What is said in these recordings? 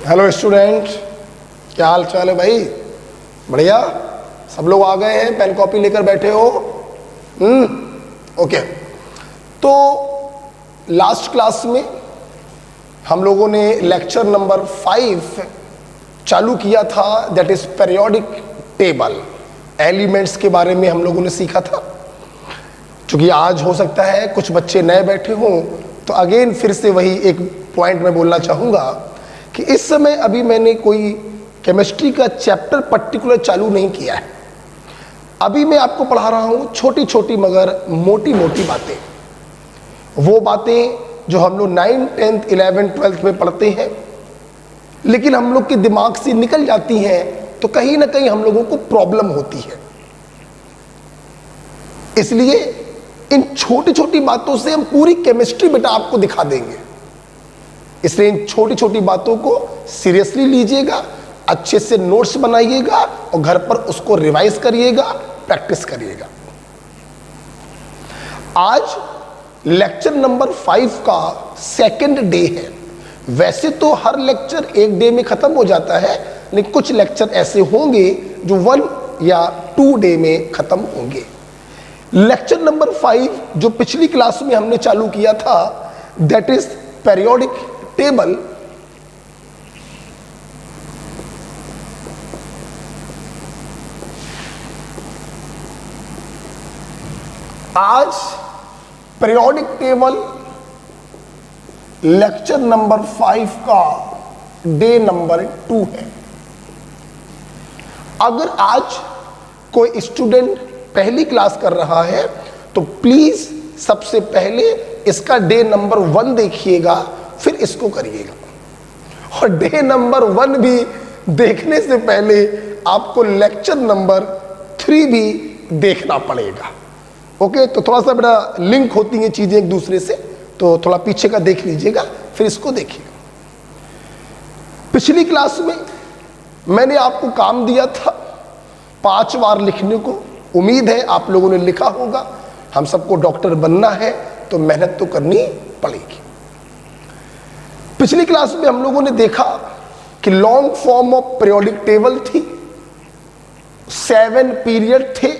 Hello student, क्या हाल चाल है भाई? बढ़िया। सब लोग आ गए हैं, पेन कॉपी लेकर बैठे हो? ओके। तो लास्ट क्लास में हम लोगों ने लेक्चर नंबर 5 चालू किया था, that is periodic table. Elements के बारे में हम लोगों ने सीखा था। क्योंकि आज हो सकता है कुछ बच्चे नए बैठे हों, तो अगेन फिर से वही एक पॉइंट मैं बोलना चाहूँगा कि इस समय अभी मैंने कोई केमिस्ट्री का चैप्टर पर्टिकुलर चालू नहीं किया है। अभी मैं आपको पढ़ा रहा हूँ छोटी छोटी मगर मोटी मोटी बातें, वो बातें जो हम लोग 9th 10th 11th 12th में पढ़ते हैं, लेकिन हम लोग के दिमाग से निकल जाती हैं, तो कहीं ना कहीं हम लोगों को प्रॉब्लम होती है। इसलिए इन छोटी छोटी बातों से हम पूरी केमिस्ट्री बेटा आपको दिखा देंगे। इसलिए इन छोटी छोटी बातों को सीरियसली लीजिएगा, अच्छे से नोट्स बनाइएगा और घर पर उसको रिवाइज करिएगा, प्रैक्टिस करिएगा। आज लेक्चर नंबर 5 का सेकंड डे है। वैसे तो हर लेक्चर एक डे में खत्म हो जाता है, लेकिन कुछ लेक्चर ऐसे होंगे जो 1 या 2 डे में खत्म होंगे। लेक्चर नंबर 5 जो पिछली क्लास में हमने चालू किया था, दैट इज पीरियोडिक टेबल। आज पीरियोडिक टेबल लेक्चर नंबर 5 का डे नंबर 2 है। अगर आज कोई स्टूडेंट पहली क्लास कर रहा है तो प्लीज सबसे पहले इसका डे नंबर 1 देखिएगा, फिर इसको करिएगा। और डे नंबर 1 भी देखने से पहले आपको लेक्चर नंबर 3 भी देखना पड़ेगा। ओके, तो थोड़ा सा बड़ा लिंक होती हैं चीजें एक दूसरे से, तो थोड़ा पीछे का देख लीजिएगा, फिर इसको देखिएगा। पिछली क्लास में मैंने आपको काम दिया था 5 बार लिखने को। उम्मीद है आप लोगों ने लिखा होगा। हम सबको डॉक्टर बनना है तो मेहनत तो करनी पड़ेगी। पिछली क्लास में हम लोगों ने देखा कि long form of periodic table थी, 7 पीरियड थे,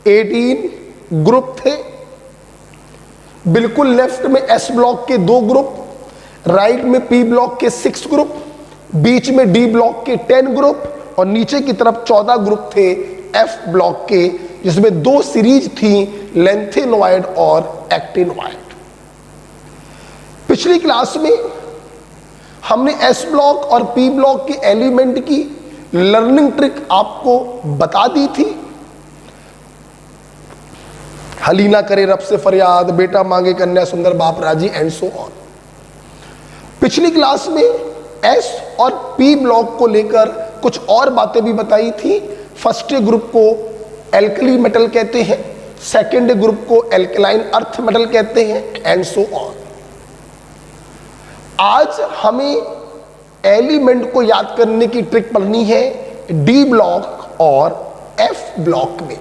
18 ग्रुप थे। बिल्कुल लेफ्ट में एस ब्लॉक के 2 ग्रुप, राइट में पी ब्लॉक के 6 ग्रुप, बीच में डी ब्लॉक के 10 ग्रुप और नीचे की तरफ 14 ग्रुप थे एफ ब्लॉक के, जिसमें 2 सीरीज थी, लेंथेनॉइड और एक्टिनॉइड। पिछली क्लास में हमने एस ब्लॉक और पी ब्लॉक के एलिमेंट की लर्निंग ट्रिक आपको बता दी थी। हलीना करे रब से फरियाद, बेटा मांगे कन्या सुंदर बाप राजी, एंड सो ऑन। पिछली क्लास में एस और पी ब्लॉक को लेकर कुछ और बातें भी बताई थी। फर्स्ट ग्रुप को एल्कली मेटल कहते हैं, सेकेंड ग्रुप को एल्कलाइन अर्थ मेटल कहते हैं, एंड सो ऑन। आज हमें एलिमेंट को याद करने की ट्रिक पढ़नी है डी ब्लॉक और एफ ब्लॉक में।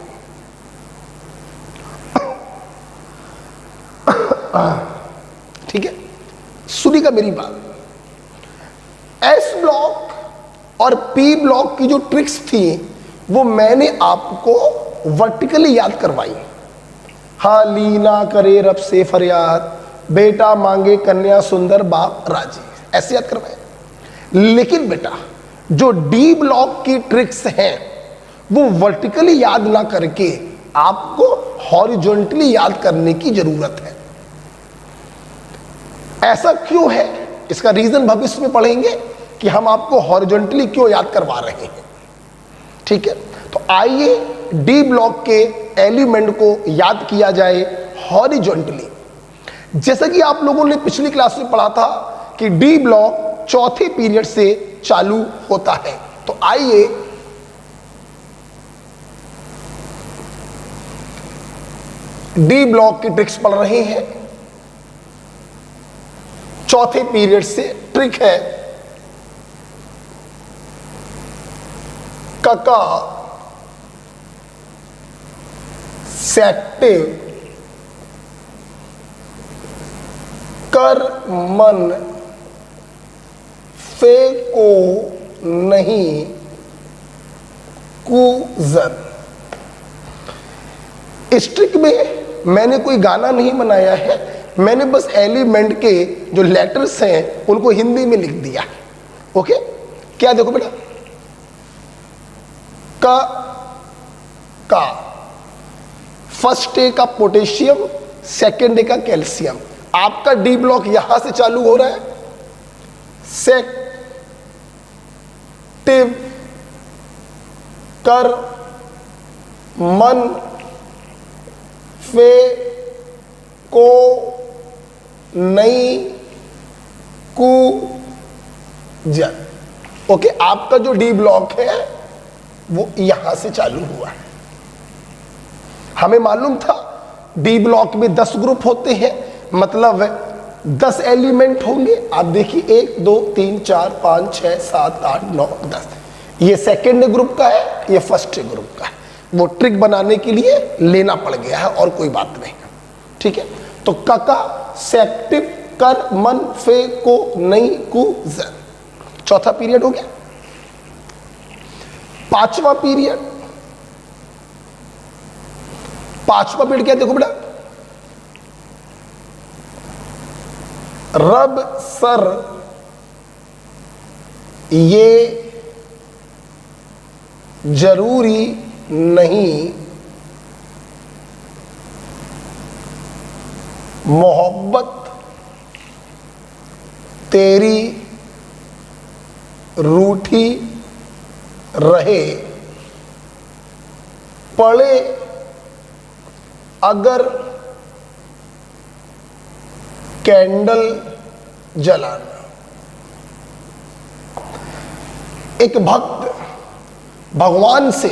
ठीक है, सुनिएगा मेरी बात। एस ब्लॉक और पी ब्लॉक की जो ट्रिक्स थी वो मैंने आपको वर्टिकली याद करवाई। हाँ, लीना करे रब से फरियाद, बेटा मांगे कन्या सुंदर बाप राजी, ऐसे याद करवाए। लेकिन बेटा जो डी ब्लॉक की ट्रिक्स हैं वो वर्टिकली याद ना करके आपको हॉरिजॉन्टली याद करने की जरूरत है। ऐसा क्यों है, इसका रीजन भविष्य में पढ़ेंगे कि हम आपको हॉरिजॉन्टली क्यों याद करवा रहे हैं। ठीक है, तो आइए डी ब्लॉक के एलिमेंट को याद किया जाए हॉरिजॉन्टली। जैसा कि आप लोगों ने पिछली क्लास में पढ़ा था कि डी ब्लॉक चौथे पीरियड से चालू होता है। तो आइए डी ब्लॉक की ट्रिक्स पढ़ रहे हैं। चौथे पीरियड से ट्रिक है कका सेक्टिव कर मन फे को नहीं कुजन। इस ट्रिक में मैंने कोई गाना नहीं बनाया है, मैंने बस एलिमेंट के जो लेटर्स हैं उनको हिंदी में लिख दिया। ओके, क्या देखो बेटा, का फर्स्ट ए का पोटेशियम, सेकेंड ए का कैल्शियम। आपका डी ब्लॉक यहां से चालू हो रहा है, सेक्टिव कर मन फे को नई कु जन। ओके, आपका जो डी ब्लॉक है वो यहां से चालू हुआ है। हमें मालूम था डी ब्लॉक में 10 ग्रुप होते हैं, मतलब 10 एलिमेंट होंगे। आप देखिए 1 2 3 4 5 6 7 8 9 10। ये सेकेंड ग्रुप का है, ये फर्स्ट ग्रुप का है। वो ट्रिक बनाने के लिए लेना पड़ गया है और कोई बात नहीं। ठीक है, तो काका सेक्टिव कर मन फे को नई कु जन। चौथा पीरियड हो गया। पांचवा पीरियड क्या देखो बेटा, रब सर ये जरूरी नहीं मोहब्बत तेरी रूठी रहे, पड़े अगर कैंडल जलाना। एक भक्त भगवान से,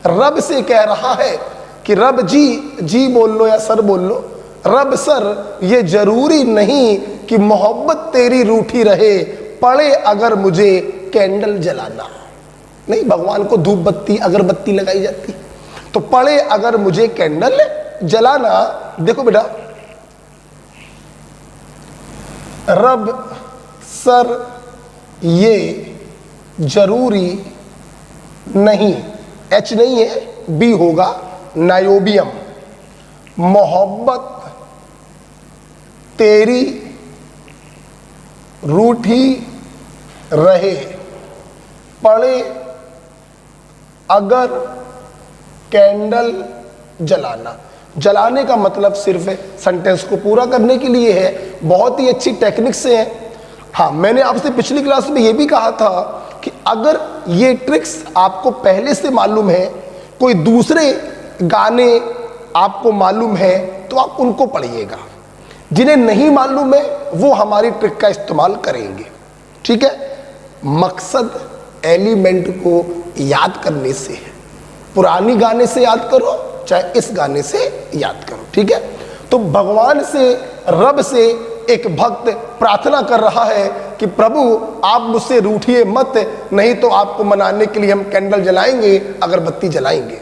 रब से कह रहा है कि रब जी, जी बोल लो या सर बोल लो, रब सर ये जरूरी नहीं कि मोहब्बत तेरी रूठी रहे, पड़े अगर मुझे कैंडल जलाना। नहीं, भगवान को धूप बत्ती अगरबत्ती लगाई जाती, तो पड़े अगर मुझे कैंडल जलाना। देखो बेटा, रब सर ये जरूरी नहीं, एच नहीं है, बी होगा, नायोबियम, मोहब्बत तेरी रूठी रहे, पड़े अगर कैंडल जलाना। जलाने का मतलब सिर्फ सेंटेंस को पूरा करने के लिए है, बहुत ही अच्छी टेक्निक से है। हाँ, मैंने आपसे पिछली क्लास में यह भी कहा था कि अगर ये ट्रिक्स आपको पहले से मालूम है, कोई दूसरे गाने आपको मालूम है, तो आप उनको पढ़िएगा। जिन्हें नहीं मालूम है वो हमारी ट्रिक का इस्तेमाल करेंगे। ठीक है, मकसद एलिमेंट को याद करने से है। पुरानी गाने से याद करो चाहे इस गाने से याद करो। ठीक है, तो भगवान से, रब से एक भक्त प्रार्थना कर रहा है कि प्रभु आप मुझसे रूठिए मत, नहीं तो आपको मनाने के लिए हम कैंडल जलाएंगे, अगरबत्ती जलाएंगे।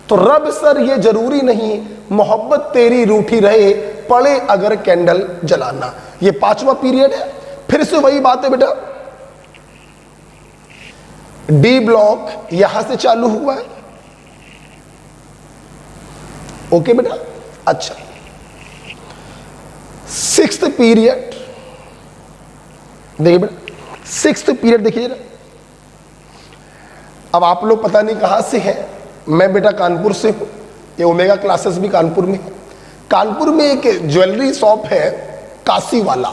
तो रब सर ये जरूरी नहीं मोहब्बत तेरी रूठी रहे, पड़े अगर कैंडल जलाना। ये पांचवा पीरियड है। फिर से वही बात है बेटा, डी ब्लॉक यहां से चालू हुआ है। ओके बेटा, अच्छा, सिक्स्थ पीरियड देखिए बेटा, सिक्स्थ पीरियड देखिए ना। अब आप लोग पता नहीं कहां से हैं, मैं बेटा कानपुर से हूं, ये ओमेगा क्लासेस भी कानपुर में है। कानपुर में एक ज्वेलरी शॉप है काशी वाला,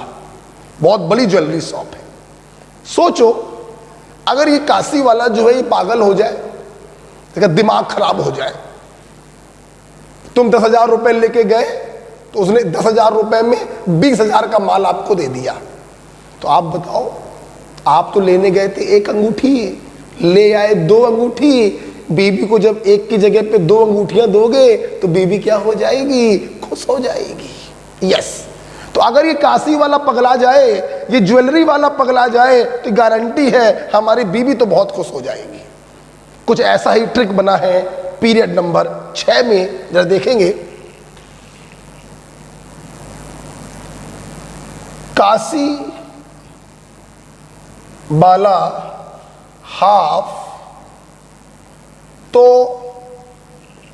बहुत बड़ी ज्वेलरी शॉप है। सोचो अगर ये काशी वाला जो है ये पागल हो जाए, तो दिमाग खराब हो जाए। तुम 10,000 रुपए लेके गए तो उसने 10,000 रुपए में 20,000 का माल आपको दे दिया, तो आप बताओ, आप तो लेने गए थे एक अंगूठी, ले आए 2 अंगूठी। बीबी को जब एक की जगह पे 2 अंगूठियां दोगे तो बीबी क्या हो जाएगी? खुश हो जाएगी। यस, तो अगर ये काशी वाला पगला जाए, ये ज्वेलरी वाला पगला जाए, तो गारंटी है हमारी बीबी तो बहुत खुश हो जाएगी। कुछ ऐसा ही ट्रिक बना है पीरियड नंबर 6 में, जरा देखेंगे। काशी वाला हाफ तो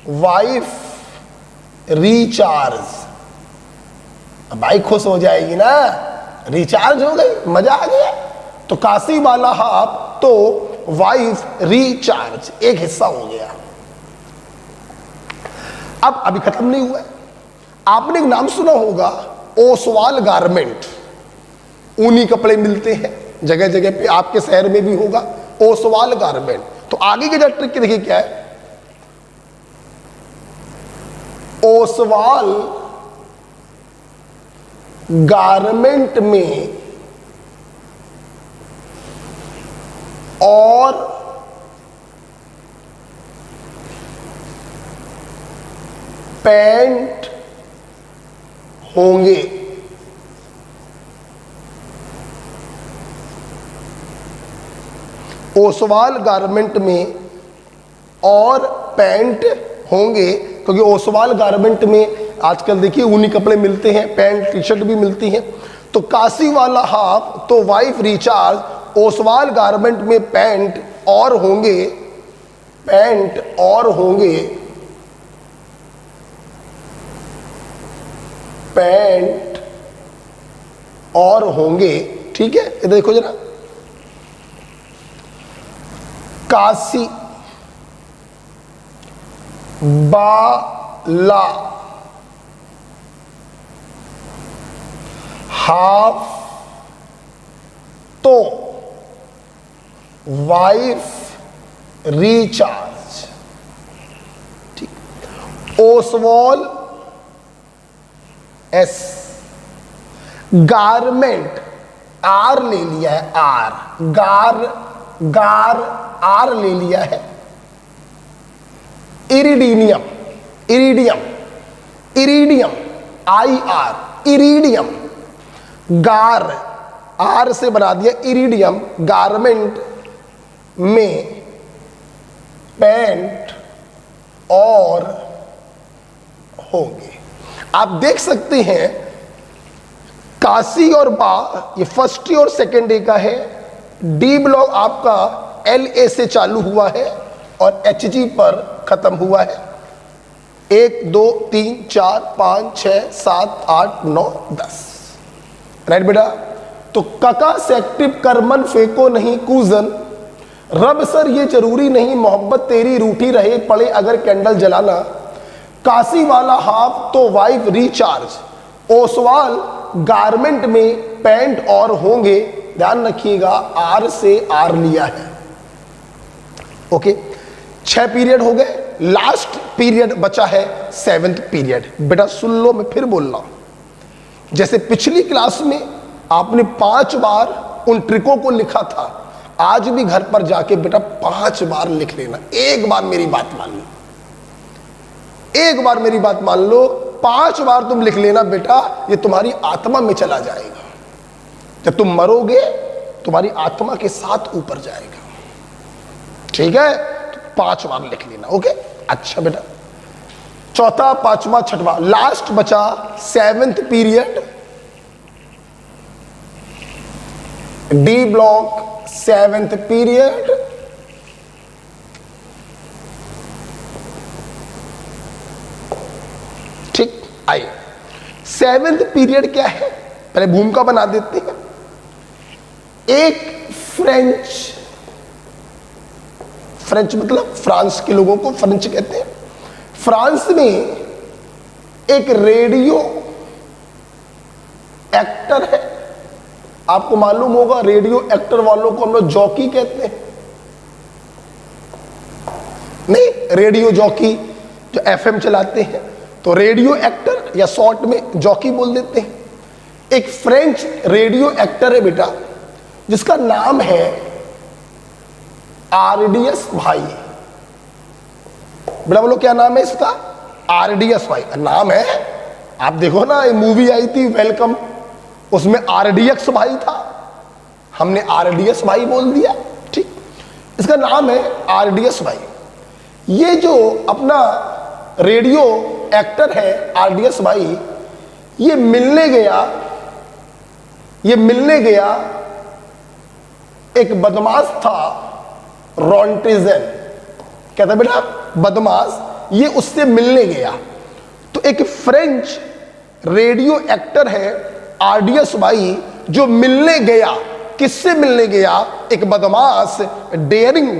वाइफ रिचार्ज। भाई खुश हो जाएगी ना, रिचार्ज हो गई, मजा आ गया। तो काशी वाला हाफ तो वाइफ रिचार्ज, एक हिस्सा हो गया। अब अभी खत्म नहीं हुआ है। आपने एक नाम सुना होगा ओसवाल गारमेंट, ऊनी कपड़े मिलते हैं जगह जगह पे, आपके शहर में भी होगा ओसवाल गारमेंट। तो आगे की जो ट्रिक देखिए क्या है, ओसवाल गारमेंट में और पैंट होंगे। ओसवाल गारमेंट में और पैंट होंगे, क्योंकि ओसवाल गारमेंट में आजकल देखिए ऊनी कपड़े मिलते हैं, पैंट टी शर्ट भी मिलती हैं। तो काशी वाला हाफ तो वाइफ रिचार्ज, ओसवाल गारमेंट में पैंट और होंगे, पैंट और होंगे, पैंट और होंगे। ठीक है, ये देखो जरा, काशी वाला हाफ तो वाइफ रिचार्ज। ठीक, ओसवाल एस, गारमेंट आर ले लिया है, आर गार आर ले लिया है, iridium iridium I R, iridium, गार आर से बना दिया इरिडियम, गारमेंट में पैंट और होंगे। आप देख सकते हैं काशी और बा, ये फर्स्ट ए और सेकेंड ए का है। डी ब्लॉक आपका एल ए से चालू हुआ है और एच जी पर खत्म हुआ है। 1 2 3 4 5 6 7 8 9 10, राइट बेटा। तो कका सेक्टिव करमन फेंको नहीं कूजन, रब सर ये जरूरी नहीं मोहब्बत तेरी रूठी रहे पड़े अगर कैंडल जलाना। काशी वाला हाफ तो वाइफ रिचार्ज, ओसवाल गारमेंट में पैंट और होंगे। ध्यान रखिएगा आर से आर लिया है। ओके, 6 पीरियड हो गए, लास्ट पीरियड बचा है 7th पीरियड। बेटा सुन लो, मैं फिर बोल रहा हूं, जैसे पिछली क्लास में आपने 5 बार उन ट्रिकों को लिखा था, आज भी घर पर जाके बेटा 5 बार लिख लेना। एक बार मेरी बात मान लो, एक बार मेरी बात मान लो, 5 बार तुम लिख लेना बेटा, ये तुम्हारी आत्मा में चला जाएगा। जब तुम मरोगे तुम्हारी आत्मा के साथ ऊपर जाएगा। ठीक है, तो 5 बार लिख लेना। ओके, अच्छा बेटा, चौथा, पांचवा, छठवा, लास्ट बचा 7th period, D block 7th period. ठीक, आइए 7th पीरियड क्या है, पहले भूमिका बना देते हैं। एक फ्रेंच मतलब फ्रांस के लोगों को फ्रेंच कहते हैं। फ्रांस में एक रेडियो एक्टर है, आपको मालूम होगा रेडियो एक्टर वालों को हम लोग जॉकी कहते हैं। नहीं, रेडियो जॉकी जो एफएम चलाते हैं, तो रेडियो एक्टर या शॉर्ट में जॉकी बोल देते हैं। एक फ्रेंच रेडियो एक्टर है बेटा, जिसका नाम है आरडीएस भाई। बेटा बोलो क्या नाम है इसका? आरडीएस भाई नाम है। आप देखो ना, ये मूवी आई थी वेलकम, उसमें आरडीएक्स भाई था, हमने आरडीएस भाई बोल दिया। ठीक, इसका नाम है आरडीएस भाई। ये जो अपना रेडियो एक्टर है आरडीएस भाई, ये मिलने गया एक बदमाश था रॉन्टिजेन, क्या था बेटा? बदमाश। ये उससे मिलने गया तो एक फ्रेंच रेडियो एक्टर है आरडीएस भाई, जो मिलने गया। किससे मिलने गया? एक बदमाश, डेयरिंग,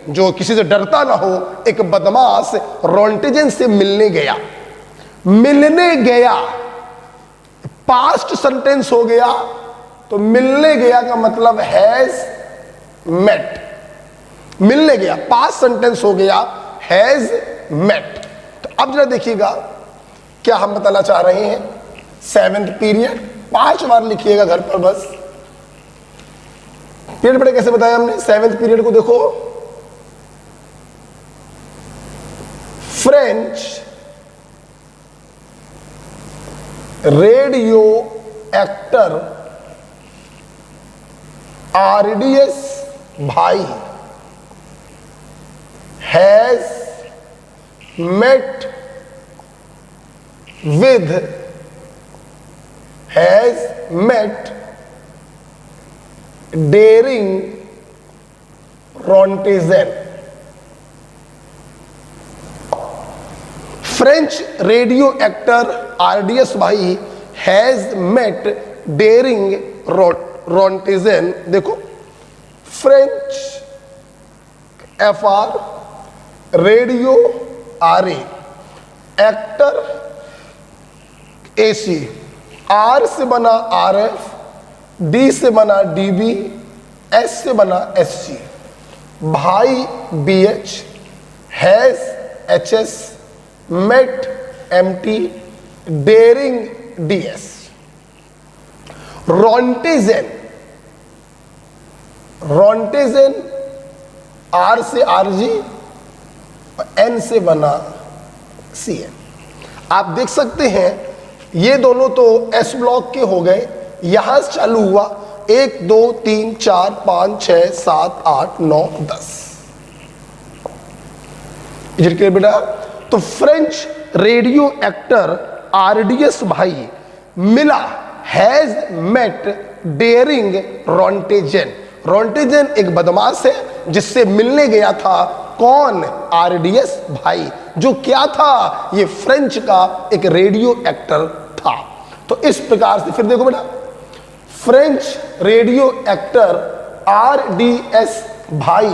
जो किसी से डरता ना हो, एक बदमाश रॉन्टिजेन से मिलने गया। मिलने गया पास्ट सेंटेंस हो गया, तो मिलने गया का मतलब हैज मेट। मिलने गया पास्ट सेंटेंस हो गया हैज मेट। तो अब जरा देखिएगा क्या हम बताना चाह रहे हैं। सेवेंथ पीरियड 5 बार लिखिएगा घर पर बस। पीरियड बड़े कैसे बताया हमने? सेवेंथ पीरियड को देखो, फ्रेंच रेडियो एक्टर आरडीएस भाई has met daring Rontizen। French radio actor RDS भाई हैज मेट डेरिंग रॉन्टिजेन। देखो French FR, radio RA, actor AC, R से बना RF, D से बना DB, S से बना SC, भाई BH, has HS, mate MT, daring DS। Roentgen, roentgen R से RG, N से बना CN। आप देख सकते हैं ये दोनों तो S ब्लॉक के हो गए। यहां से चालू हुआ 1 2 3 4 5 6 7 8 9 10। बेटा तो फ्रेंच रेडियो एक्टर आरडीएस भाई मिला, हैज मेट डेरिंग रॉन्टिजेन। रॉन्टिजेन एक बदमाश है जिससे मिलने गया था। कौन? आरडीएस भाई, जो क्या था? ये फ्रेंच का एक रेडियो एक्टर था। तो इस प्रकार से फिर देखो बेटा, फ्रेंच रेडियो एक्टर आरडीएस भाई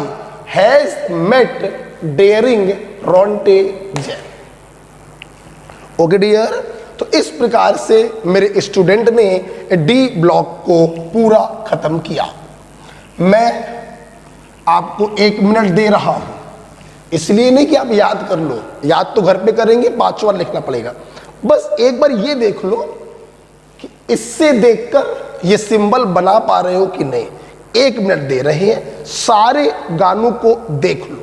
has met daring Roentgen. Okay dear, तो इस प्रकार से मेरे स्टूडेंट ने डी ब्लॉक को पूरा खत्म किया। मैं आपको 1 मिनट दे रहा हूं, इसलिए नहीं कि आप याद कर लो, याद तो घर पे करेंगे, 5 बार लिखना पड़ेगा। बस एक बार ये देख लो कि इससे देखकर ये सिंबल बना पा रहे हो कि नहीं। 1 मिनट दे रहे हैं, सारे गानों को देख लो।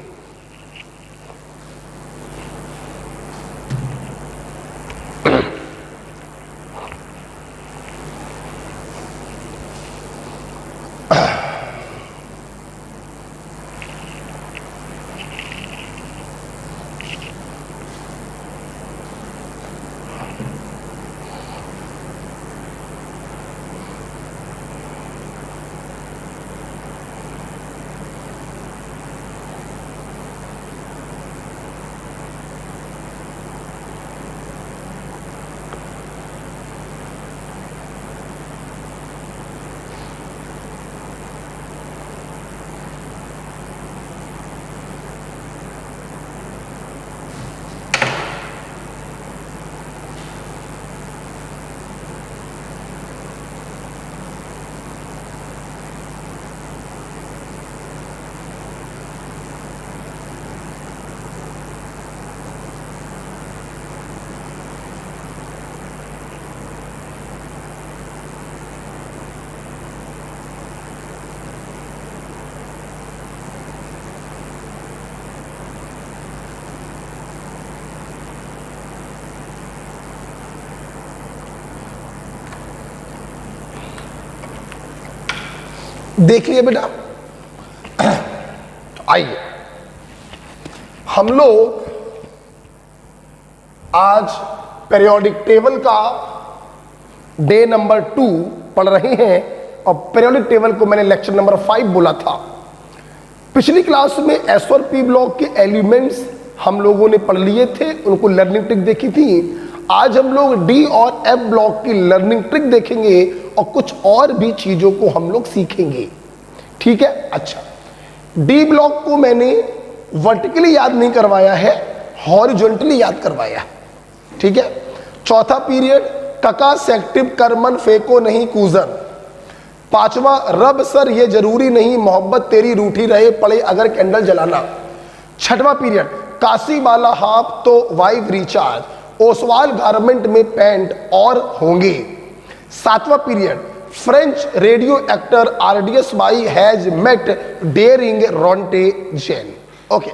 देख लिया बेटा। आइए हम लोग आज पीरियोडिक टेबल का डे नंबर 2 पढ़ रहे हैं। और पीरियोडिक टेबल को मैंने लेक्चर नंबर 5 बोला था। पिछली क्लास में एस और पी ब्लॉक के एलिमेंट्स हम लोगों ने पढ़ लिए थे, उनको लर्निंग ट्रिक देखी थी। आज हम लोग डी और एफ ब्लॉक की लर्निंग ट्रिक देखेंगे और कुछ और भी चीजों को हम लोग सीखेंगे, ठीक है। अच्छा, डी ब्लॉक को मैंने वर्टिकली याद नहीं करवाया है, हॉरिजॉन्टली याद करवाया, ठीक है। चौथा पीरियड कका सेक्टिव करमन फेंको नहीं कूजन। पांचवा रब सर ये जरूरी नहीं मोहब्बत तेरी रूठी रहे पड़े अगर कैंडल जलाना। छठवां पीरियड काशी वाला हाफ तो वाइफ रिचार्ज ओसवाल गारमेंट में पैंट और होंगे। सातवां period French radio actor RDS by has met daring Roentgen. Okay,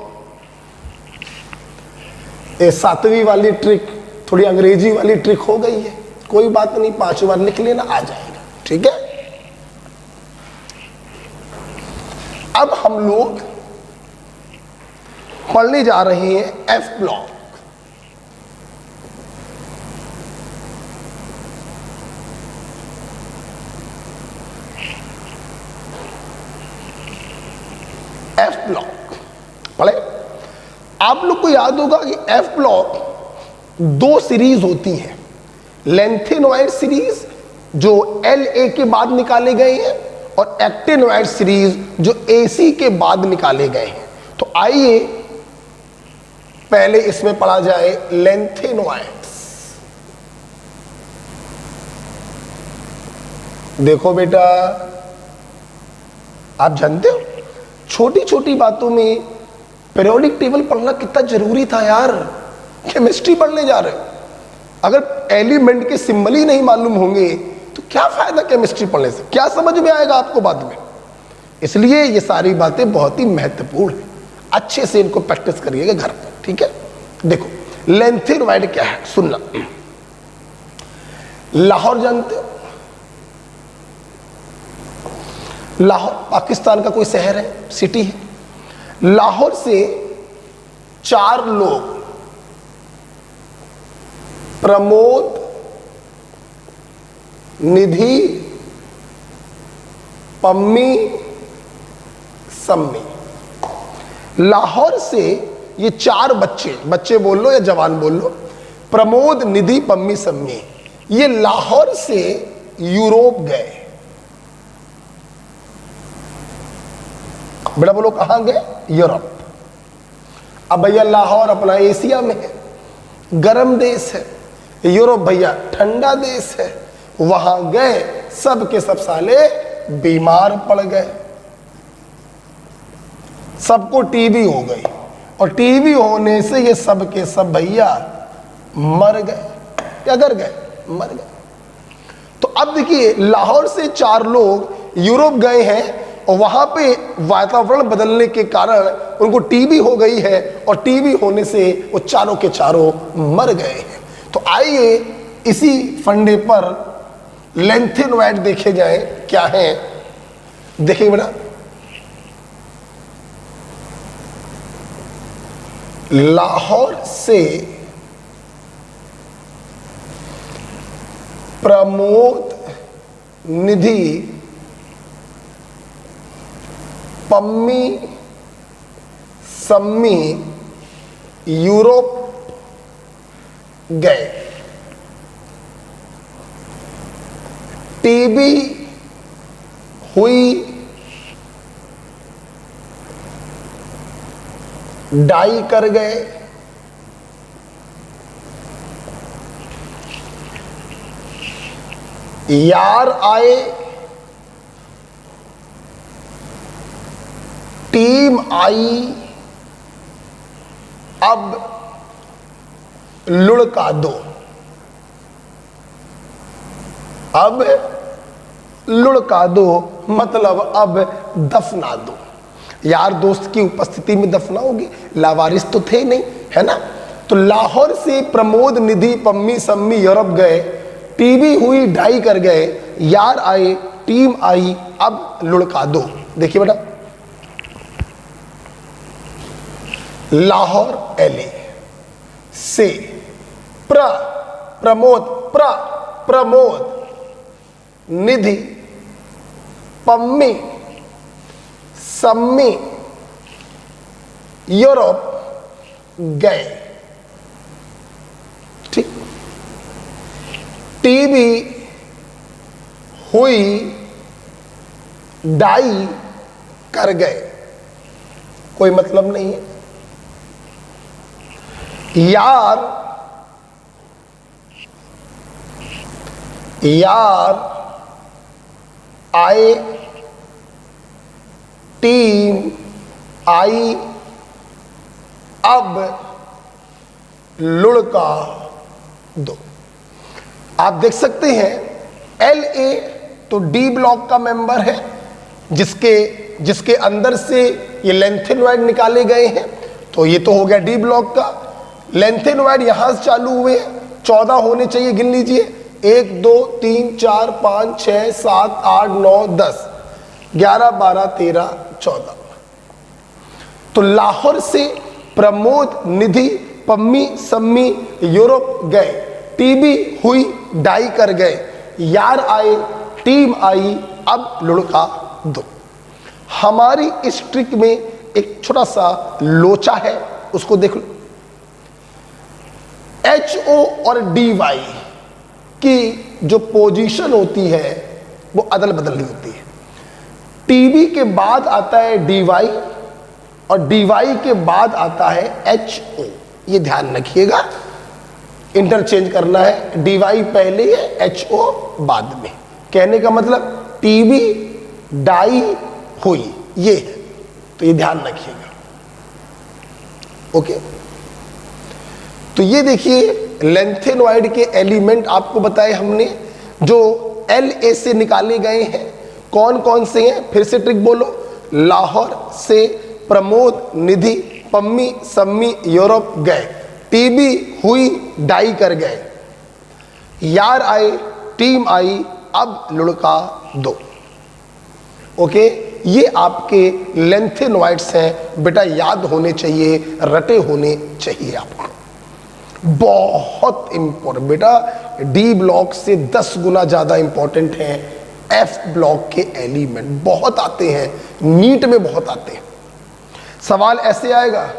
ये सातवीं वाली ट्रिक थोड़ी अंग्रेजी वाली ट्रिक हो गई है, कोई बात नहीं, 5 बार लिख लेना, आ जाएगा, ठीक है। अब हम लोग पढ़ने जा रहे हैं एफ ब्लॉक। एफ ब्लॉक पढ़े। आप लोग को याद होगा कि एफ ब्लॉक 2 सीरीज होती हैं, लेंथेनॉइड सीरीज जो LA के बाद निकाले गए हैं और एक्टिनॉइड सीरीज जो AC के बाद निकाले गए हैं। तो आइए पहले इसमें पढ़ा जाए लेंथेनॉइड्स। देखो बेटा, आप जानते हो छोटी छोटी बातों में पीरियोडिक टेबल पढ़ना कितना जरूरी था यार। केमिस्ट्री पढ़ने जा रहे हो, अगर एलिमेंट के सिंबल ही नहीं मालूम होंगे तो क्या फायदा केमिस्ट्री पढ़ने से, क्या समझ में आएगा आपको बाद में। इसलिए ये सारी बातें बहुत ही महत्वपूर्ण है, अच्छे से इनको प्रैक्टिस करिएगा घर पर, ठीक है। देखो लेंथेनॉइड क्या है सुनना। लाहौर जानते हो, लाहौर पाकिस्तान का कोई शहर है, सिटी है। लाहौर से 4 लोग प्रमोद, निधि, पम्मी, सम्मी, लाहौर से ये 4 बच्चे बोल लो या जवान बोल लो, प्रमोद, निधि, पम्मी, सम्मी, ये लाहौर से यूरोप गए। बेटा बोलो कहां गए? यूरोप। अब भैया लाहौर अपना एशिया में है, गर्म देश है, यूरोप भैया ठंडा देश है, वहां गए सब के सब साले बीमार पड़ गए, सबको टीबी हो गई और टीबी होने से ये सब के सब भैया मर गए। क्या कर गए? मर गए। तो अब देखिए लाहौर से 4 लोग यूरोप गए हैं और वहां पे वातावरण बदलने के कारण उनको टीबी हो गई है और टीबी होने से वो चारों के चारों मर गए हैं। तो आइए इसी फंडे पर लेंथेनॉइड देखे जाए क्या है। देखिए बेटा, लाहौर से प्रमोद, निधि, पम्मी, सम्मी यूरोप गए। टीबी हुई, डाई कर गए, यार आए, टीम आई, अब लुढ़का दो, अब लुढ़का दो मतलब अब दफना दो। यार दोस्त की उपस्थिति में दफनाओगे, लावारिस तो थे नहीं, है ना। तो लाहौर से प्रमोद, निधि, पम्मी, सम्मी यूरोप गए, टीबी हुई, डाई कर गए, यार आए, टीम आई, अब लुढ़का दो। देखिए बेटा, लाहौर LA से प्रमोद, निधि, पम्मी सम्मी यूरोप गए। ठीक। टीबी हुई डाई कर गए, कोई मतलब नहीं है। यार आए, टीम आई, अब लुढ़का दो। आप देख सकते हैं LA तो D ब्लॉक का मेंबर है, जिसके अंदर से ये लेंथेनॉइड निकाले गए हैं, तो ये तो हो गया D ब्लॉक का। लेंथेनॉइड यहां से चालू हुए 14 होने चाहिए, गिन लीजिए 1 2 3 4 5 6 7 8 9 10 11 12 13 14। तो लाहौर से प्रमोद निधि पम्मी सम्मी यूरोप गए, टीबी हुई डाई कर गए, यार आए, टीम आई, अब लुढ़का दो। हमारी इस ट्रिक में एक छोटा सा लोचा है, उसको देख लो। HO और DY की जो पोजीशन होती है वो अदल बदल होती है। TB के बाद आता है DY और DY के बाद आता है HO। ये ध्यान रखिएगा, इंटरचेंज करना है, DY पहले है HO बाद में। कहने का मतलब TB डाई हुई, ये है, तो ये ध्यान रखिएगा। ओके, तो ये देखिए लेंथेनॉइड के एलिमेंट आपको बताए हमने, जो LA से निकाले गए हैं। कौन कौन से हैं, फिर से ट्रिक बोलो। लाहौर से प्रमोद निधि पम्मी सम्मी यूरोप गए, टीबी हुई डाई कर गए, यार आए, टीम आई, अब लुढ़का दो। ओके, ये आपके लेंथेनॉइड्स हैं बेटा, याद होने चाहिए, रटे होने चाहिए आपको। बहुत इंपॉर्टेंट बेटा, डी ब्लॉक से 10 गुना ज्यादा इंपॉर्टेंट है एफ ब्लॉक के एलिमेंट। बहुत आते हैं, नीट में बहुत आते हैं। सवाल ऐसे आएगा,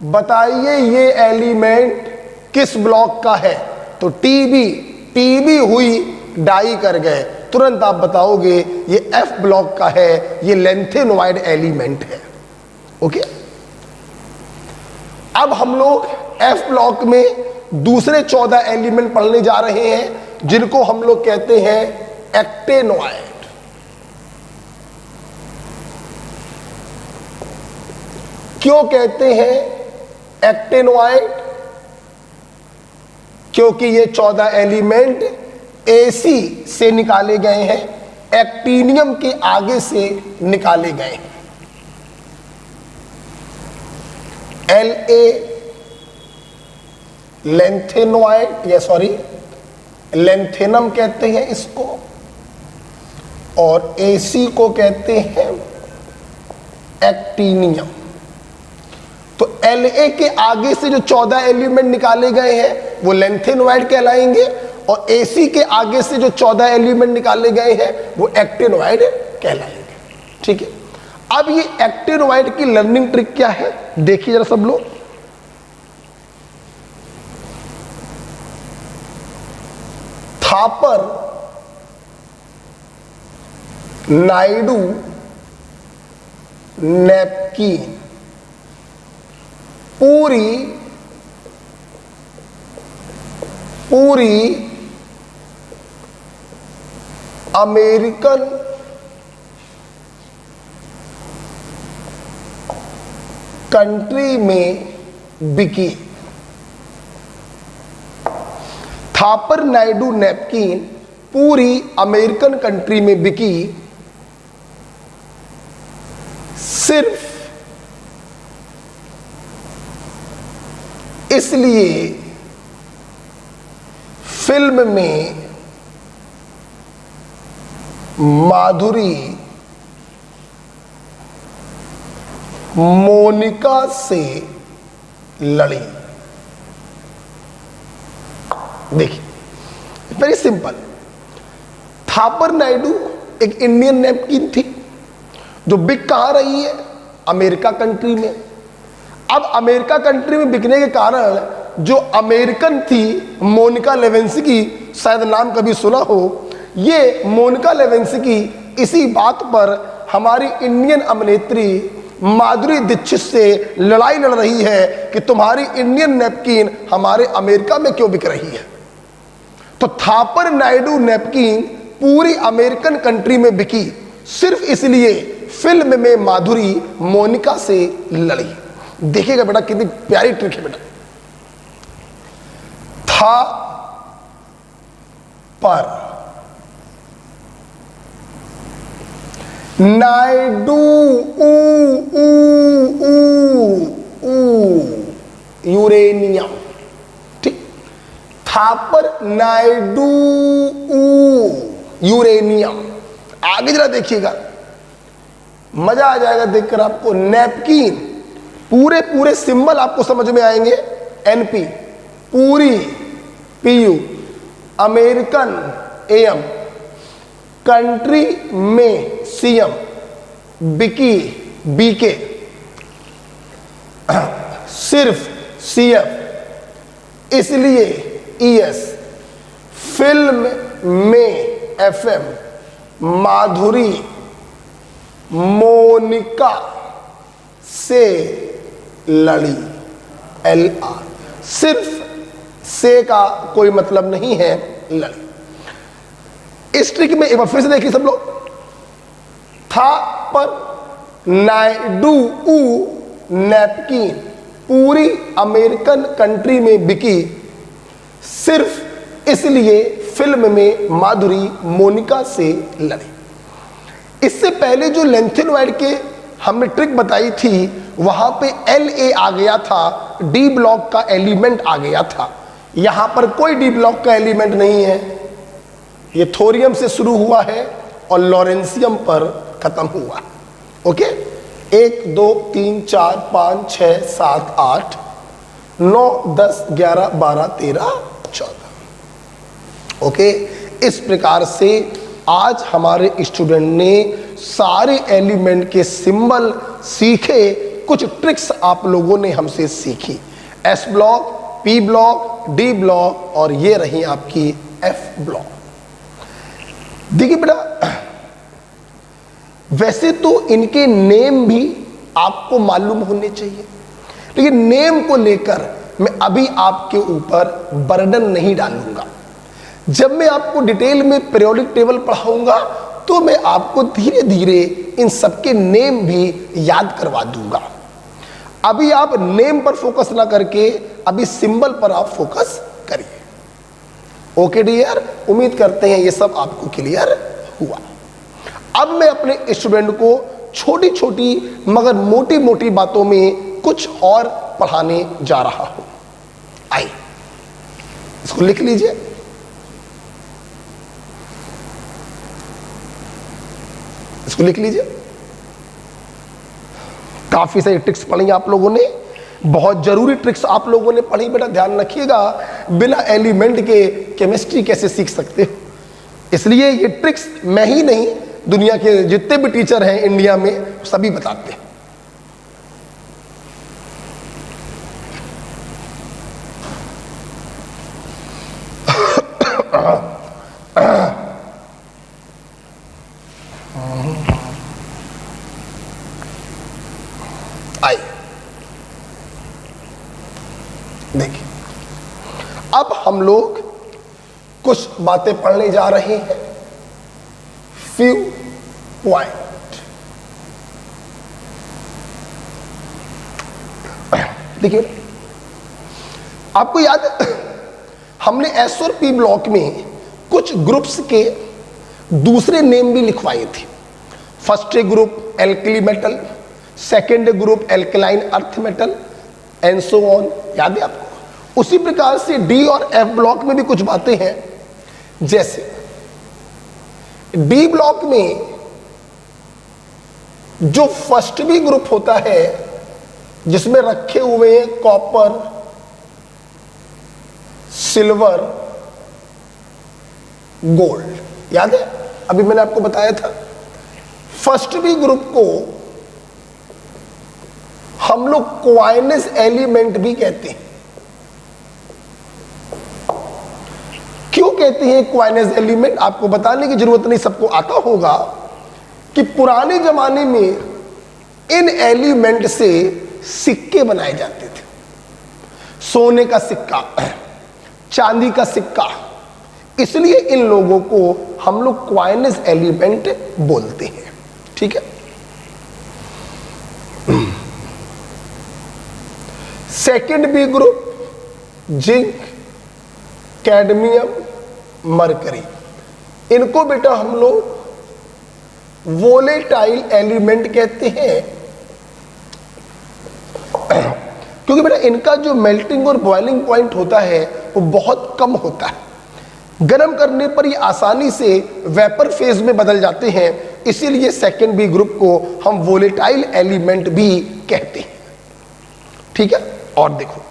बताइए ये एलिमेंट किस ब्लॉक का है, तो टीबी हुई डाई कर गए, तुरंत आप बताओगे ये एफ ब्लॉक का है, ये लेंथेनॉइड एलिमेंट है। ओके, अब हम लोग एफ ब्लॉक में दूसरे 14 एलिमेंट पढ़ने जा रहे हैं, जिनको हम लोग कहते हैं एक्टेनॉइड। क्यों कहते हैं एक्टेनॉइड? क्योंकि ये 14 एलिमेंट AC से निकाले गए हैं, एक्टीनियम के आगे से निकाले गए हैं। LA लेंथेनॉइड, या सॉरी लेंथेनम कहते हैं इसको, और AC को कहते हैं एक्टीनियम। तो LA के आगे से जो 14 एलिमेंट निकाले गए हैं वो लेंथेनॉइड कहलाएंगे, और AC के आगे से जो 14 एलिमेंट निकाले गए हैं वो एक्टेनॉइड कहलाएंगे। ठीक है, अब ये एक्टेनॉइड की लर्निंग ट्रिक क्या है, देखिए जरा सब लोग। थापर नायडू नैपकिन पूरी अमेरिकन कंट्री में बिकी। थापर नायडू नैपकिन पूरी अमेरिकन कंट्री में बिकी, सिर्फ इसलिए फिल्म में माधुरी मोनिका से लड़ी। देखिए, वेरी सिंपल। थापर नायडू एक इंडियन नैपकिन थी जो बिक कहाँ रही है, अमेरिका कंट्री में। अब अमेरिका कंट्री में बिकने के कारण जो अमेरिकन थी मोनिका लेविन्स्की, शायद नाम कभी सुना हो, ये मोनिका लेविन्स्की इसी बात पर हमारी इंडियन अभिनेत्री माधुरी दीक्षित से लड़ाई लड़ रही है कि तुम्हारी इंडियन नैपकिन हमारे अमेरिका में क्यों बिक रही है। तो थापर नायडू नैपकिन पूरी अमेरिकन कंट्री में बिकी सिर्फ इसलिए फिल्म में माधुरी मोनिका से लड़ी। देखिएगा बेटा कितनी प्यारी ट्रिक है बेटा। था पर नायडू यूरेनियम, ठीक। थापर नायडू यूरेनियम। आगे जरा देखिएगा, मजा आ जाएगा देखकर आपको। नैपकिन पूरे पूरे सिंबल आपको समझ में आएंगे। एनपी पूरी, पीयू अमेरिकन, एम कंट्री में, सीएम बिकी, बीके सिर्फ, सीएफ इसलिए, ईएस फिल्म में, एफएम माधुरी मोनिका से लड़ी, एलआर सिर्फ से का कोई मतलब नहीं है, लड़ी। इस ट्रिक में एक बार फिर से देखिए सब लोग। था पर नायडू नैपकिन पूरी अमेरिकन कंट्री में बिकी सिर्फ इसलिए फिल्म में माधुरी मोनिका से लड़ी। इससे पहले जो लेंथेनॉइड के हमने ट्रिक बताई थी वहां पे LA आ गया था, डी ब्लॉक का एलिमेंट आ गया था। यहां पर कोई डी ब्लॉक का एलिमेंट नहीं है। ये थोरियम से शुरू हुआ है और लॉरेंसियम पर खत्म हुआ। ओके, 1 2 3 4 5 6 7 8 9 10 11 12 13 14। ओके, इस प्रकार से आज हमारे स्टूडेंट ने सारे एलिमेंट के सिंबल सीखे। कुछ ट्रिक्स आप लोगों ने हमसे सीखी। S block, P block, D block और ये रही आपकी एफ ब्लॉक। देखिए बेटा, वैसे तो इनके नेम भी आपको मालूम होने चाहिए, लेकिन नेम को लेकर मैं अभी आपके ऊपर बर्डन नहीं डालूंगा। जब मैं आपको डिटेल में पीरियोडिक टेबल पढ़ाऊंगा तो मैं आपको धीरे धीरे इन सबके नेम भी याद करवा दूंगा। अभी आप नेम पर फोकस ना करके अभी सिंबल पर आप फोकस करिए। ओके डियर, उम्मीद करते हैं ये सब आपको क्लियर हुआ। अब मैं अपने स्टूडेंट को छोटी छोटी मगर मोटी मोटी बातों में कुछ और पढ़ाने जा रहा हूं। आइए इसको लिख लीजिए। इसको लिख लीजिए। काफी सारी ट्रिक्स पढ़ी आप लोगों ने, बहुत जरूरी ट्रिक्स आप लोगों ने पढ़ी। बेटा ध्यान रखिएगा, बिना एलिमेंट के केमिस्ट्री कैसे सीख सकते हो। इसलिए ये ट्रिक्स मैं ही नहीं, दुनिया के जितने भी टीचर हैं इंडिया में सभी बताते हैं। देखिए, अब हम लोग कुछ बातें पढ़ने जा रहे हैं। Few point. देखिए, आपको याद है हमने एस और पी ब्लॉक में कुछ ग्रुप्स के दूसरे नेम भी लिखवाए थे। First group alkali metal, second group alkaline earth metal and so on. याद है आपको? उसी प्रकार से डी और एफ ब्लॉक में भी कुछ बातें हैं। जैसे डी ब्लॉक में जो फर्स्ट भी ग्रुप होता है जिसमें रखे हुए हैं कॉपर, सिल्वर, गोल्ड। याद है? अभी मैंने आपको बताया था। फर्स्ट बी ग्रुप को हम लोग क्वाइनेस एलिमेंट भी कहते हैं। क्यों कहते हैं क्वाइनेस एलिमेंट? आपको बताने की जरूरत नहीं, सबको आता होगा कि पुराने जमाने में इन एलिमेंट से सिक्के बनाए जाते थे। सोने का सिक्का, चांदी का सिक्का, इसलिए इन लोगों को हम लोग क्वाइनेस एलिमेंट बोलते हैं। ठीक है। Second B group zinc, cadmium, mercury, इनको बेटा हम लोग वोलेटाइल एलिमेंट कहते हैं, क्योंकि बेटा इनका जो मेल्टिंग और बॉइलिंग पॉइंट होता है वो बहुत कम होता है। गर्म करने पर ये आसानी से वेपर फेज में बदल जाते हैं, इसीलिए सेकेंड बी ग्रुप को हम वोलेटाइल एलिमेंट भी कहते हैं। ठीक है। और देखो,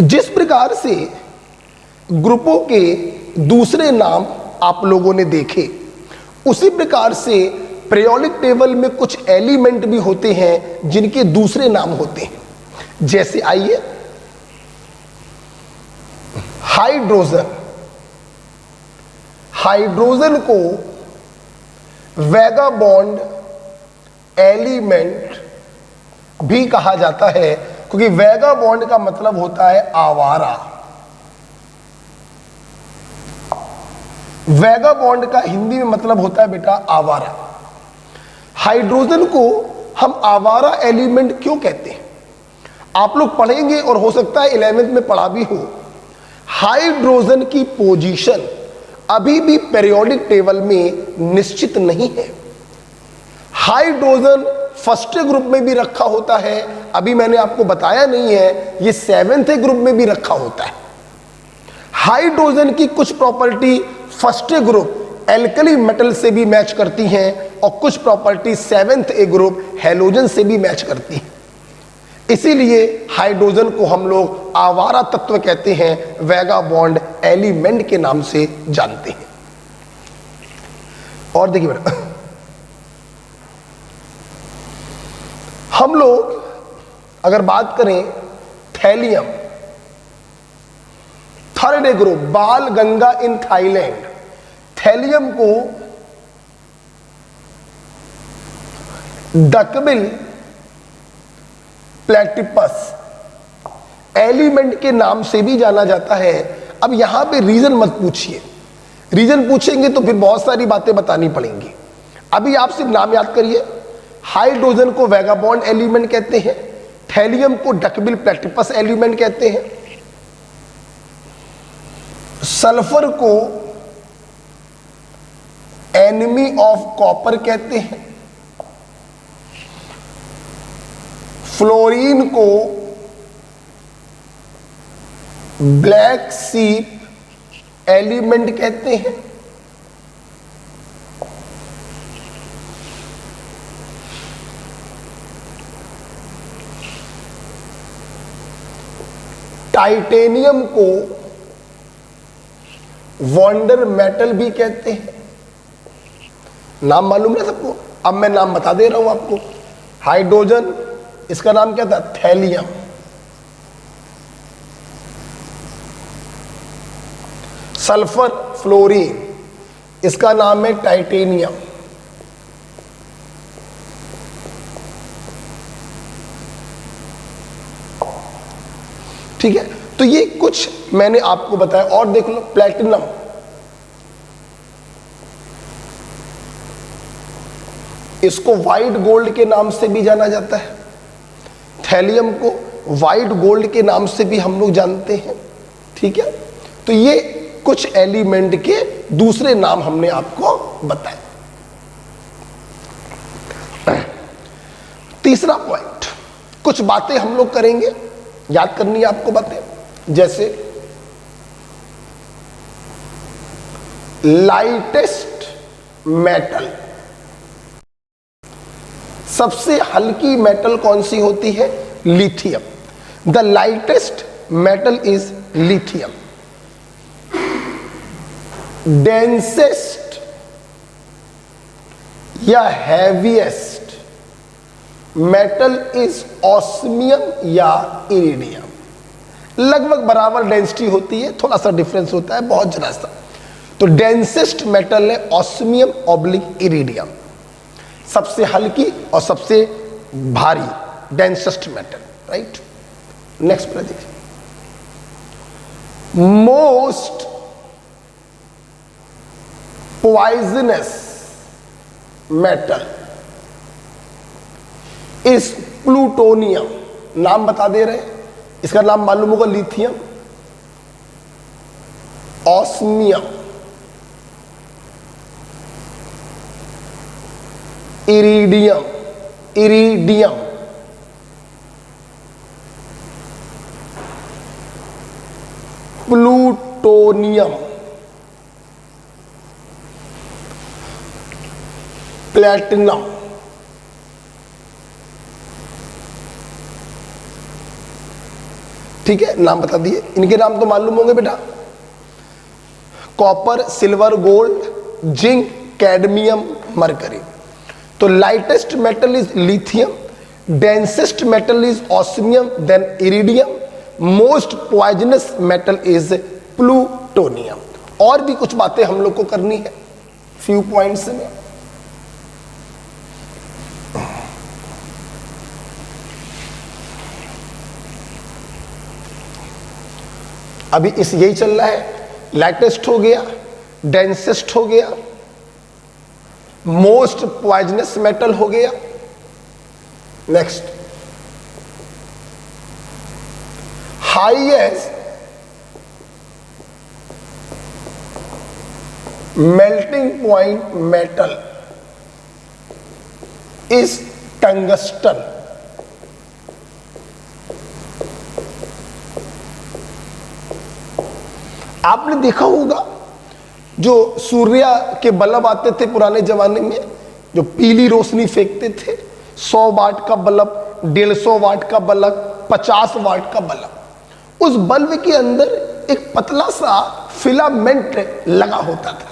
जिस प्रकार से ग्रुपों के दूसरे नाम आप लोगों ने देखे, उसी प्रकार से पीरियोडिक टेबल में कुछ एलिमेंट भी होते हैं जिनके दूसरे नाम होते हैं। जैसे आइए, हाइड्रोजन, हाइड्रोजन को वैगाबॉन्ड एलिमेंट भी कहा जाता है, क्योंकि वैगाबॉन्ड का मतलब होता है आवारा। वैगाबॉन्ड का हिंदी में मतलब होता है बेटा आवारा। हाइड्रोजन को हम आवारा एलिमेंट क्यों कहते हैं? आप लोग पढ़ेंगे और हो सकता है 11th में पढ़ा भी हो। हाइड्रोजन की पोजीशन अभी भी पीरियोडिक टेबल में निश्चित नहीं है। हाइड्रोजन फर्स्ट ग्रुप में भी रखा होता है, अभी मैंने आपको बताया नहीं है, ये 7th ग्रुप में भी रखा होता है। हाइड्रोजन की कुछ property first group alkali metal से भी मैच करती हैं और कुछ प्रॉपर्टी 7th ग्रुप हैलोजन से भी मैच करती हैं। इसीलिए हाइड्रोजन को हम लोग आवारा तत्व कहते हैं, वैगाबॉन्ड एलिमेंट के नाम से जानते हैं। और देखिए बेटा, हम लोग अगर बात करें थैलियम, थर्ड ग्रुप, बाल गंगा इन थाईलैंड, थैलियम को डकबिल प्लेटिपस एलिमेंट के नाम से भी जाना जाता है। अब यहां पे रीजन मत पूछिए, रीजन पूछेंगे तो फिर बहुत सारी बातें बतानी पड़ेंगी। अभी आप सिर्फ नाम याद करिए। हाइड्रोजन को वैगाबॉन्ड एलिमेंट कहते हैं, थैलियम को डकबिल प्लेटिपस एलिमेंट कहते हैं, सल्फर को एनिमी ऑफ कॉपर कहते हैं, फ्लोरीन को ब्लैक सीप एलिमेंट कहते हैं, टाइटेनियम को वंडर मेटल भी कहते हैं। नाम मालूम है सबको? अब मैं नाम बता दे रहा हूं आपको। हाइड्रोजन, इसका नाम क्या था? थैलियम। सल्फर, फ्लोरीन, इसका नाम है टाइटेनियम। ठीक है, तो ये कुछ मैंने आपको बताया। और देख लो, प्लैटिनम, इसको व्हाइट गोल्ड के नाम से भी जाना जाता है, थैलियम को व्हाइट गोल्ड के नाम से भी हम लोग जानते हैं। ठीक है, तो ये कुछ एलिमेंट के दूसरे नाम हमने आपको बताए। तीसरा पॉइंट, कुछ बातें हम लोग करेंगे, याद करनी है आपको बातें, जैसे लाइटेस्ट मेटल, सबसे हल्की मेटल कौन सी होती है? Lithium. The lightest metal is lithium. Densest या हैवीएस्ट मेटल इज ऑस्मियम या इरिडियम। लगभग बराबर डेंसिटी होती है, थोड़ा सा डिफरेंस होता है, बहुत जरा सा। तो डेंसेस्ट मेटल है ऑस्मियम ऑब्लिक इरिडियम, सबसे हल्की और सबसे भारी densest metal, right. Next Pradeep, most poisonous metal is plutonium. नाम बता दे रहे हैं, इसका नाम मालूम होगा, lithium, osmium, iridium, iridium, plutonium, platinum. ठीक है, नाम बता दिए, इनके नाम तो मालूम होंगे बेटा, copper, silver, gold, zinc, cadmium, mercury. तो lightest metal is lithium, densest metal is osmium, then iridium, most poisonous metal is plutonium. और भी कुछ बातें हम लोग को करनी है फ्यू पॉइंट्स में। अभी इस यही चल रहा है, लाइटेस्ट हो गया, डेंसेस्ट हो गया, मोस्ट पॉइजनस मेटल हो गया। Next, highest melting point metal is tungsten. आपने देखा होगा जो सूर्य के बल्ब आते थे पुराने जमाने में, जो पीली रोशनी फेंकते थे, 100 वाट का बल्ब, 150 वाट का बल्ब, 50 वाट का बल्ब, उस बल्ब के अंदर एक पतला सा फिलामेंट लगा होता था।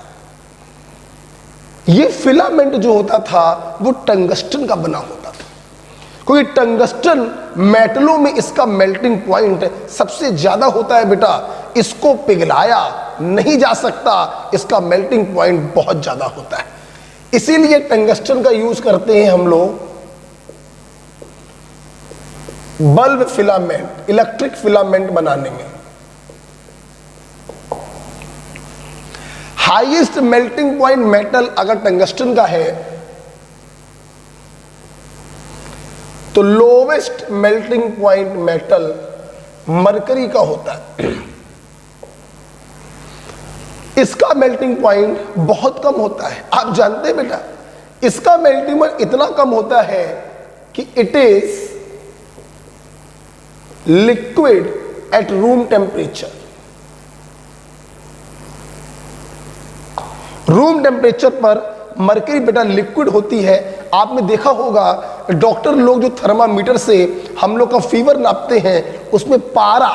ये फिलामेंट जो होता था वो टंगस्टन का बना होता था, क्योंकि टंगस्टन मेटलों में इसका मेल्टिंग पॉइंट सबसे ज्यादा होता है बेटा। इसको पिघलाया नहीं जा सकता, इसका मेल्टिंग पॉइंट बहुत ज्यादा होता है। इसीलिए टंगस्टन का यूज करते हैं हम लोग बल्ब फिलामेंट, इलेक्ट्रिक फिलामेंट बनाने में। हाईएस्ट मेल्टिंग पॉइंट मेटल अगर टंगस्टन का है तो lowest melting point metal mercury का होता है। इसका मेल्टिंग पॉइंट बहुत कम होता है। आप जानते हैं बेटा, इसका मेल्टिंग पॉइंट इतना कम होता है कि it is liquid at room temperature. Room temperature पर मरकरी बेटा लिक्विड होती है। आपने देखा होगा डॉक्टर लोग जो थर्मामीटर से हम लोग का फीवर नापते हैं, उसमें पारा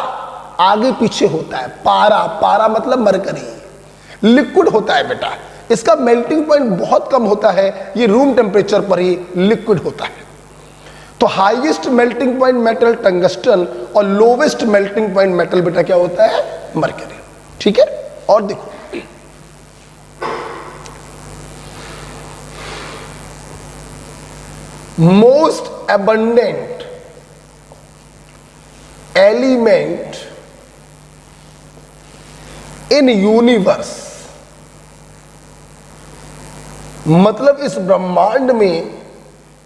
आगे पीछे होता है। पारा, पारा मतलब मरकरी, लिक्विड होता है बेटा। इसका मेल्टिंग पॉइंट बहुत कम होता है, ये रूम टेम्परेचर पर ही लिक्विड होता है। तो highest melting point metal tungsten और लोवेस्ट मेल्टिंग पॉइंट मेटल बेटा क्या होता है? मरकरी। ठीक है, और देखो most abundant element in universe, मतलब इस ब्रह्मांड में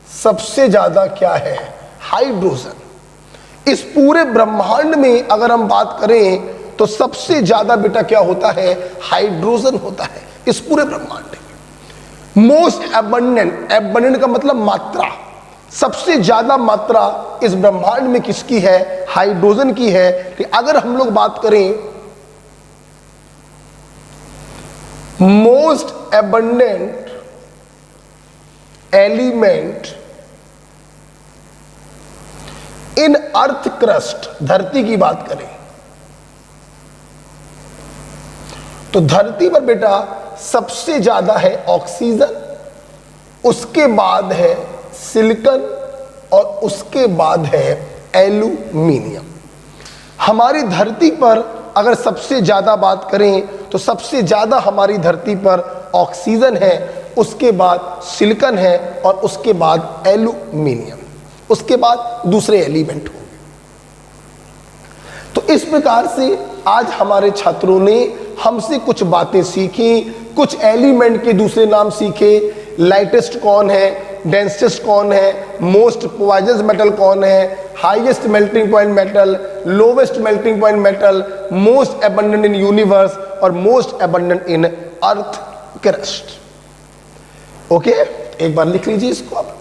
सबसे ज्यादा क्या है? हाइड्रोजन। इस पूरे ब्रह्मांड में अगर हम बात करें तो सबसे ज्यादा बेटा क्या होता है? हाइड्रोजन होता है इस पूरे ब्रह्मांड में। मोस्ट एबंडेंट, एबंडेंट का मतलब मात्रा, सबसे ज्यादा मात्रा इस ब्रह्मांड में किसकी है? हाइड्रोजन की है। कि अगर हम लोग बात करें most abundant element in earth crust, धरती की बात करें तो धरती पर बेटा सबसे ज्यादा है ऑक्सीजन, उसके बाद है सिलिकॉन और उसके बाद है एल्यूमिनियम। हमारी धरती पर अगर सबसे ज्यादा बात करें तो सबसे ज्यादा हमारी धरती पर ऑक्सीजन है, उसके बाद सिलिकॉन है और उसके बाद एल्यूमिनियम, उसके बाद दूसरे एलिमेंट होंगे। तो इस प्रकार से आज हमारे छात्रों ने हमसे कुछ बातें सीखी, कुछ एलिमेंट के दूसरे नाम सीखे। लाइटेस्ट कौन है, डेंसेस्ट कौन है, मोस्ट पॉइजनस मेटल कौन है, highest melting point metal, lowest melting point metal, most abundant in universe और most abundant in earth crust. Okay, एक बार लिख लीजिए इसको आप।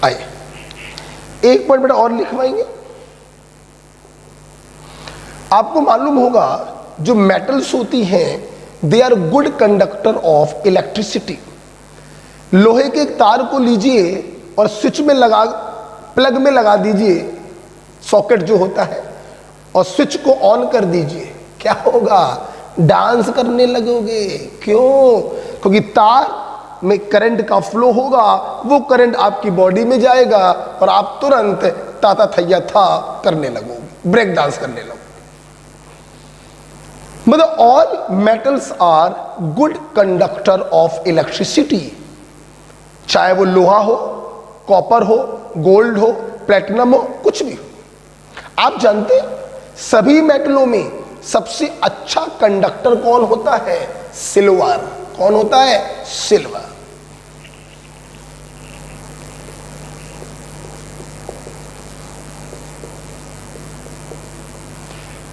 आइए एक पॉइंट बेटा और लिखवाएंगे। आपको मालूम होगा जो मेटल्स होती हैं they are good conductor of electricity. लोहे के एक तार को लीजिए और स्विच में लगा, प्लग में लगा दीजिए, सॉकेट जो होता है, और स्विच को ऑन कर दीजिए, क्या होगा? डांस करने लगोगे। क्यों? क्योंकि तार में करंट का फ्लो होगा, वो करंट आपकी बॉडी में जाएगा और आप तुरंत ताता थैया था करने लगोगे, ब्रेक डांस करने लगोगे। मतलब all metals are good conductor of electricity, चाहे वो लोहा हो, कॉपर हो, गोल्ड हो, प्लेटिनम हो, कुछ भी हो। आप जानते हैं सभी मेटलों में सबसे अच्छा कंडक्टर कौन होता है? सिल्वर। कौन होता है? Silver.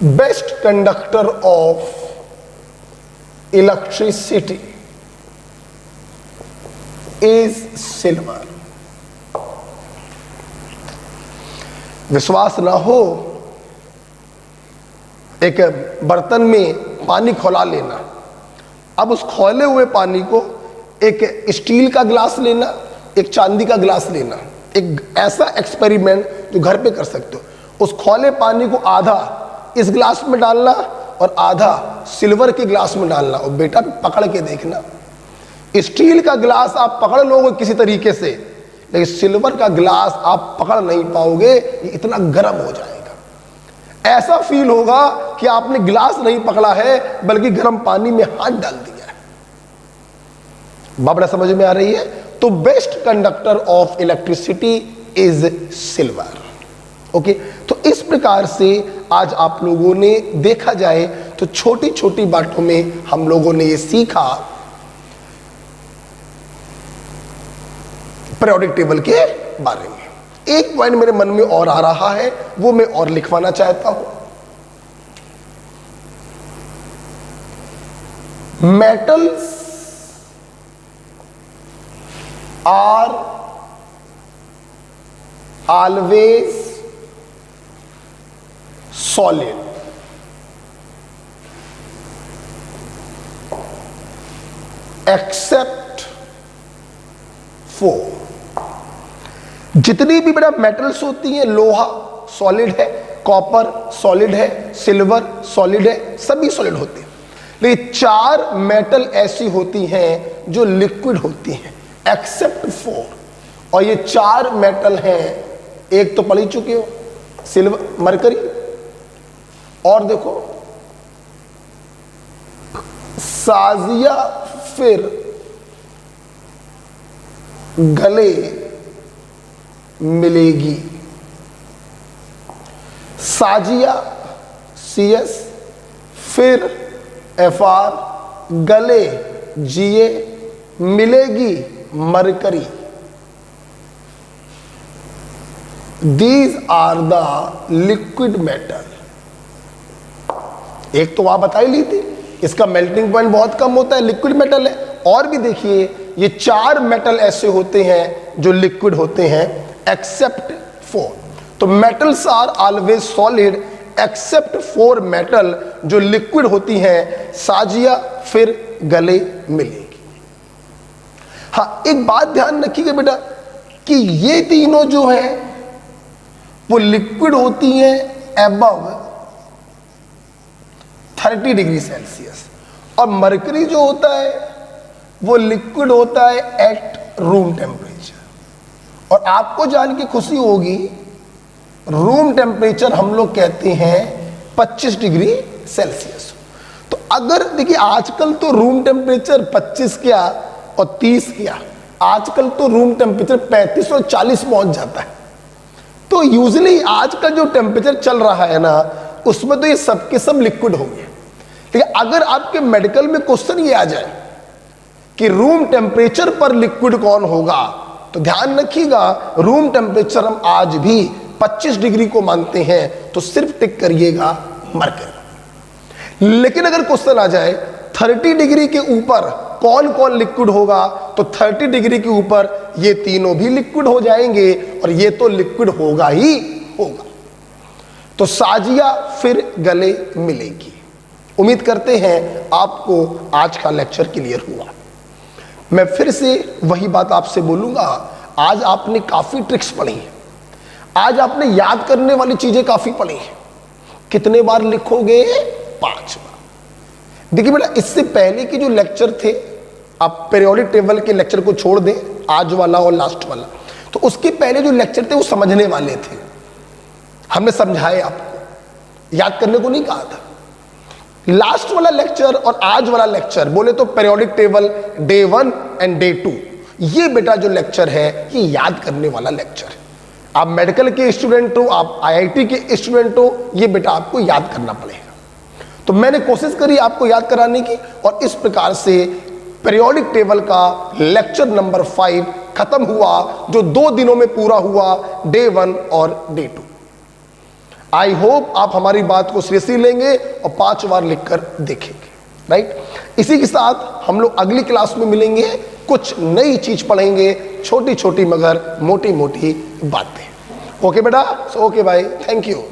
Best conductor of electricity is silver. विश्वास ना हो, एक बर्तन में पानी खौला लेना, अब उस खौले हुए पानी को एक स्टील का ग्लास लेना, एक चांदी का ग्लास लेना, एक ऐसा एक्सपेरिमेंट जो घर पे कर सकते हो। उस खौले पानी को आधा इस ग्लास में डालना और आधा सिल्वर के ग्लास में डालना, और बेटा पकड़ के देखना, स्टील का ग्लास आप पकड़ लोगे किसी तरीके से, लेकिन सिल्वर का ग्लास आप पकड़ नहीं पाओगे, ये इतना गर्म हो जाएगा। ऐसा फील होगा कि आपने ग्लास नहीं पकड़ा है बल्कि गर्म पानी में हाथ डाल दिया है। बाबड़ा समझ में आ रही है? तो best conductor of electricity is silver. Okay, तो इस प्रकार से आज आप लोगों ने देखा जाए तो छोटी छोटी बातों में हम लोगों ने ये सीखा पीरियोडिक टेबल के बारे में। एक पॉइंट मेरे मन में और आ रहा है, वो मैं और लिखवाना चाहता हूं। Metals are always solid except for, जितनी भी बड़ा मेटल्स होती हैं, लोहा सॉलिड है, कॉपर सॉलिड है, सिल्वर सॉलिड है, सभी सॉलिड होते हैं, लेकिन 4 मेटल ऐसी होती हैं जो लिक्विड होती हैं एक्सेप्ट फॉर। और ये 4 मेटल हैं, एक तो पढ़ ही चुके हो, सिल्वर, मरकरी, और देखो साजिया, फिर गले मिलेगी, साजिया CS, फिर FR, गले GA, मिलेगी mercury. These are the liquid metal। एक तो वहां बताई ली थी, इसका मेल्टिंग पॉइंट बहुत कम होता है, लिक्विड मेटल है। और भी देखिए ये 4 मेटल ऐसे होते हैं जो लिक्विड होते हैं एक्सेप्ट 4। तो metals are always solid except 4 metal जो लिक्विड होती हैं, साजिया फिर गले मिलेगी। हाँ, एक बात ध्यान रखिएगा बेटा कि ये तीनों जो है वो लिक्विड होती हैं अबव 30 डिग्री सेल्सियस, और मरकरी जो होता है वो लिक्विड होता है एट रूम टेम्परेचर। और आपको जान के खुशी होगी, रूम टेम्परेचर हम लोग कहते हैं 25 डिग्री सेल्सियस। तो अगर देखिए आजकल तो रूम टेम्परेचर 25 क्या और 30 क्या, आजकल तो रूम टेम्परेचर 35 और 40 पहुंच जाता है। तो यूजुअली आजकल जो टेम्परेचर चल रहा है ना, उसमें तो ये सब के सब लिक्विड होंगे। लेकिन अगर आपके मेडिकल में क्वेश्चन ये आ जाए कि रूम टेम्परेचर पर लिक्विड कौन होगा, तो ध्यान रखिएगा रूम टेम्परेचर हम आज भी 25 डिग्री को मानते हैं, तो सिर्फ टिक करिएगा मरकरी। लेकिन अगर क्वेश्चन आ जाए 30 डिग्री के ऊपर कौन कौन लिक्विड होगा, तो 30 डिग्री के ऊपर ये तीनों भी लिक्विड हो जाएंगे, और ये तो लिक्विड होगा ही होगा। तो साजिया फिर गले मिलेगी। उम्मीद करते हैं आपको आज का लेक्चर क्लियर हुआ। मैं फिर से वही बात आपसे बोलूंगा, आज आपने काफी ट्रिक्स पढ़ी हैं, आज आपने याद करने वाली चीजें काफी पढ़ी हैं। कितने बार लिखोगे? 5 बार। देखिए बेटा, इससे पहले के जो लेक्चर थे, आप पीरियोडिक टेबल के लेक्चर को छोड़ दें, आज वाला और लास्ट वाला, तो उसके पहले जो लेक्चर थे वो समझने वाले थे। हमने समझाए आपको, याद करने को नहीं कहा था। लास्ट वाला लेक्चर और आज वाला लेक्चर बोले तो periodic table day 1 and day 2, ये बेटा जो लेक्चर है ये याद करने वाला लेक्चर है। आप मेडिकल के स्टूडेंट हो, आप IIT के स्टूडेंट हो, ये बेटा आपको याद करना पड़ेगा। तो मैंने कोशिश करी आपको याद कराने की, और इस प्रकार से पीरियोडिक टेबल का लेक्चर नंबर 5 खत्म हुआ, जो 2 दिनों में पूरा हुआ, डे 1 और डे 2। आई होप आप हमारी बात को सीरियसली लेंगे और 5 बार लिखकर देखेंगे, राइट। इसी के साथ हम लोग अगली क्लास में मिलेंगे, कुछ नई चीज पढ़ेंगे, छोटी छोटी मगर मोटी मोटी बातें। ओके बेटा, ओके भाई, थैंक यू।